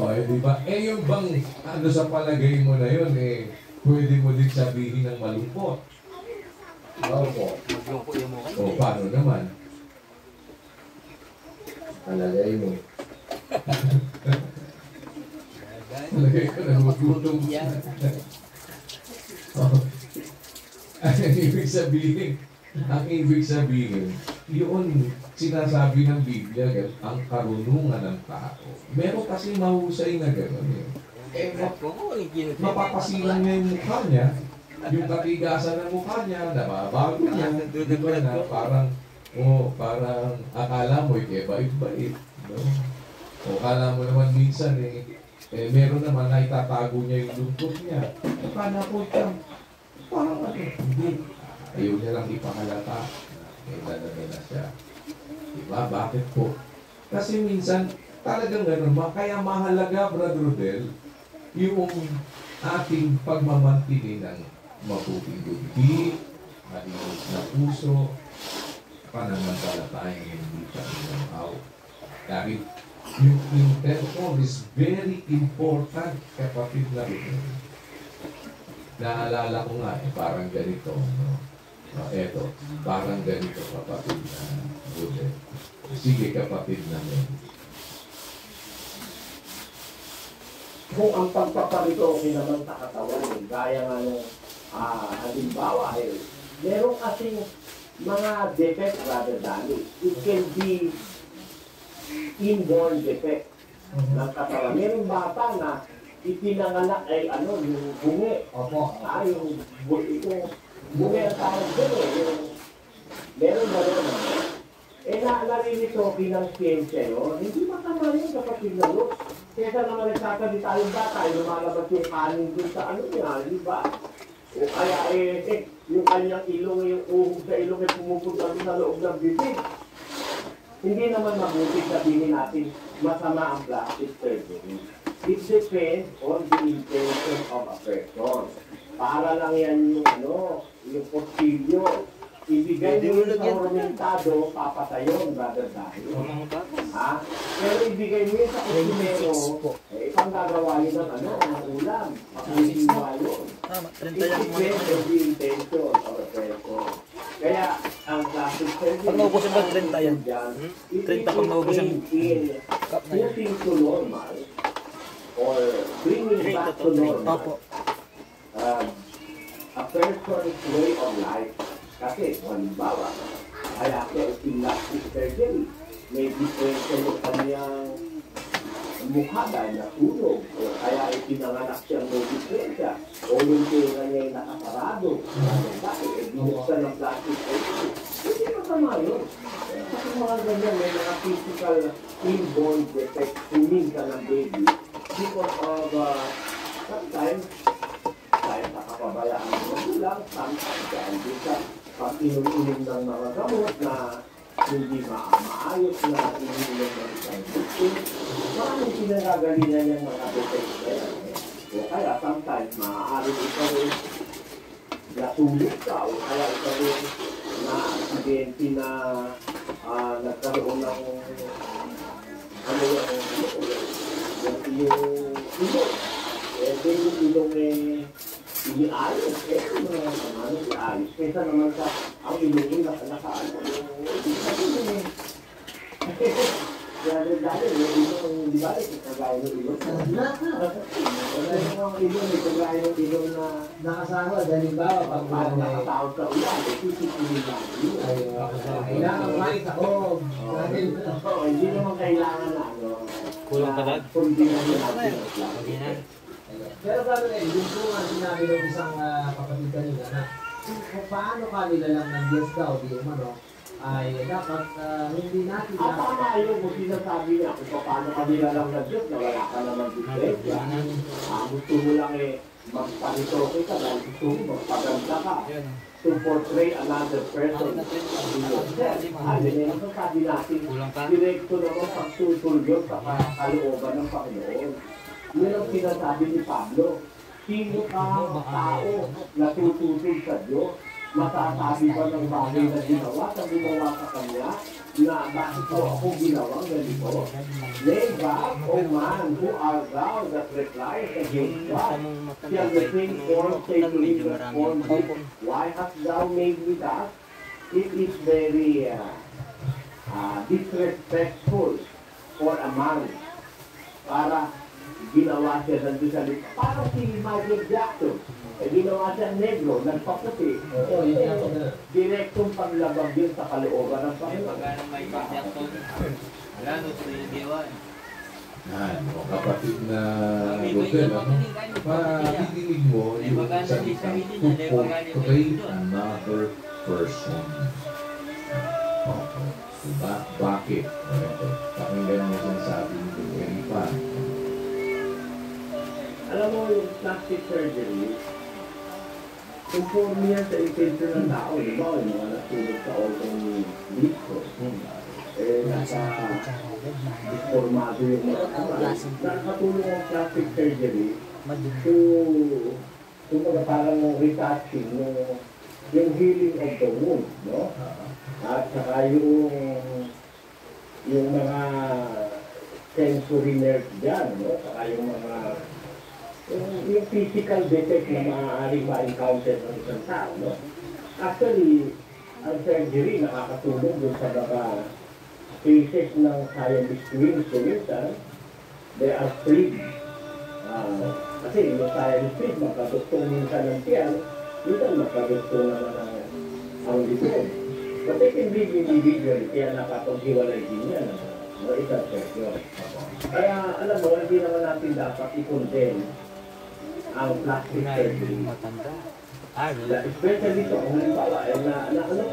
O, di ba? Yung bang, ano sa palagay mo na yun, pwede mo din sabihin ng malungkot. Opo. O, paano naman? Palagay mo. Palagay ko na magutom. Ang ibig sabihin, yun sinasabi ng Biblia, ang karunungan ng tao. Meron kasi mahusay na gano'n mapapasilang niya yung mukha niya, yung katigasan ng mukha niya, nababago niya, di ba na parang akala mo bait-bait, no? O akala mo naman minsan meron naman na itatago niya yung lungkot niya. Akala ko parang hindi. Ayaw niya lang ipahalata. Dala-dala siya. Diba? Bakit po? Kasi minsan, talagang gano'n. Kaya mahalaga, Brother Rodel, yung ating pagmamantili ng mabuting buti, malinis na puso, pananampalatayang hindi siya inaw. Dahil yung intention is very important, kapatid na rin. Naalala ko nga, parang ganito, no? Eto, parang ganito, kapatid na Rodel. Sige, kapatid namin. Kung ang pagpaparito naman sa katawan, gaya nga ng halimbawa, meron kasing mga defect rather than it can be inborn defect ng katawan. Merong bata na ipinanganak ay yung bungi. Opo. Yung bungi ang tawag doon meron ba doon? Naririto bilang siyensya yun, hindi matama yun kapatid na yun. Kesa naman nagsasalita yung bata, lumalabas yung kanin dun sa niya, di ba? O kaya yung kanyang ilong, yung uhog sa ilong ay pumupunta sa loob ng bibig. Hindi naman mabuti sabihin natin masama ang plastic surgery. It depends on the intention of a person. Para lang yan yung postilyo. Ibigay mo yun sa ornamentado, papatayon, brother dahil. Pero ibigay mo yun sa kusimero, ipang gagawa yun ng ulam. Pakuliwa yun. It depends on the intention of a person. Kaya, ang plastic surgery, pag naubusan ba 30 yan? 30 pag naubusan. putting to normal or bringing back to normal a person's way of life. Kasi, halimbawa, kaya yung plastic surgery, may diferensya yung kanyang mukha dahil natulog, o kaya ipinanganak siyang may diferensya, o yung tinga niya ay nakasarado, binuksan ng plastic surgery. Hindi masama yun. Kasi mga ganyan, may mga physical inborn defect, huminga ng baby, because of sometimes, dahil nakapabayaan ng magulang, sometimes dahil dito pag inom-inom ng mga gamot na hindi maayos na ininom ng isang victim, maraming pinagagalinan ng mga defect. O kaya sometimes maaari ito rin natulog ka o kaya ito rin na aksidente na nagkaroon ng yung ilong. Yung ilong iniayos, iayos. Kesa naman sa ang ilongin nakaano. Dahil yung ilong, di ba, kagaya ng ilong. Wala yung mga ilong, kagaya ng ilong na Nakasama, dahil ba, pag parang nakataot sa ulan, sisipilin lang. kailangan kumain sa home. Hindi naman kailangan na, Kulang ka lang? Kundi na natin. Pero gano'n yung po nga sinabi ng isang kapatid kanina na kung paano kanila lang ng Diyos daw, di umano, ay dapat hindi natin Tama yun kung sinasabi niya kung paano kanila lang ng Diyos na wala ka naman diferensya. Gusto mo lang magpanitoke ka dahil gusto mo magpaganda ka to portray another person in yourself. Yun yung sasabi natin, direkto naman pagtutulog sa kalooban ng Panginoon. Yun ang sinasabi ni Pablo. Sino ka tao na tututog sa Diyos? masasabi ba ng bagay na ginawa sa kanya na bakit ko ako ginawang ganito? Neva, O man, who art thou that replies against God? Shall the thing form say to him that formed it, why hast thou made me thus? It is very disrespectful for a man para ginawa siya ng Dusalit. Parang si Michael Jackson, ginawa siya negro, nagpaputi. Oo, yun nga po na. Direktong paglabag yun sa kalooban ng Panginoon. Pagano may Jackson. Wala, gusto yung gawa. Yan, o kapatid na Rodel, ano? Didinig mo yung salita to portray another person. Okay. Diba? Bakit? Pakinggan mo sinasabi ni Felipa. Alam mo, yung plastic surgery, conforme yan sa intention ng tao, di ba? Yung mga natulog sa organ dito. Nasa-disformado yung mga kamay. Nakatulong ang plastic surgery to parang retouching yung healing of the wound, no? At saka yung mga sensory nerve dyan, no? Saka yung mga yung physical defect na maaaring ma-encounter ng isang tao, no? Actually, ang surgery nakakatulong dun sa mga cases ng scientist twins, so minsan, they are split. Kasi yung scientist twins, magkadugtong minsan ng tiyan, minsan magkadugtong naman ang likod. But they can live individually, kaya nakapaghiwalay din yan ng isang surgery. Kaya alam mo, hindi naman natin dapat i-condemn ang plastic surgery. Especially ito, kung halimbawa, nasunod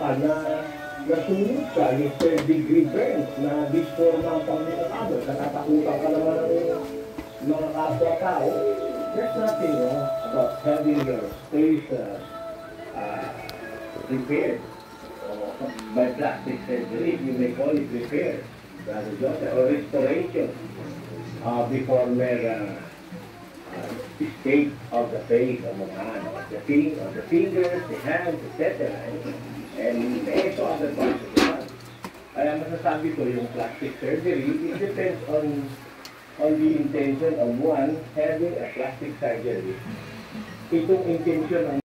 ka yung third degree burns na disforma ang pangmukado, nakatakutan ka naman ng mga kapwa-tao. There's nothing about having your face repaired by plastic surgery. You may call it repair, or restoration before mere state of the face of the man, the fingers, the hands, etc. And also other parts of the body. Kaya masasabi ko yung plastic surgery, it depends on the intention of one having a plastic surgery. Itong intention ng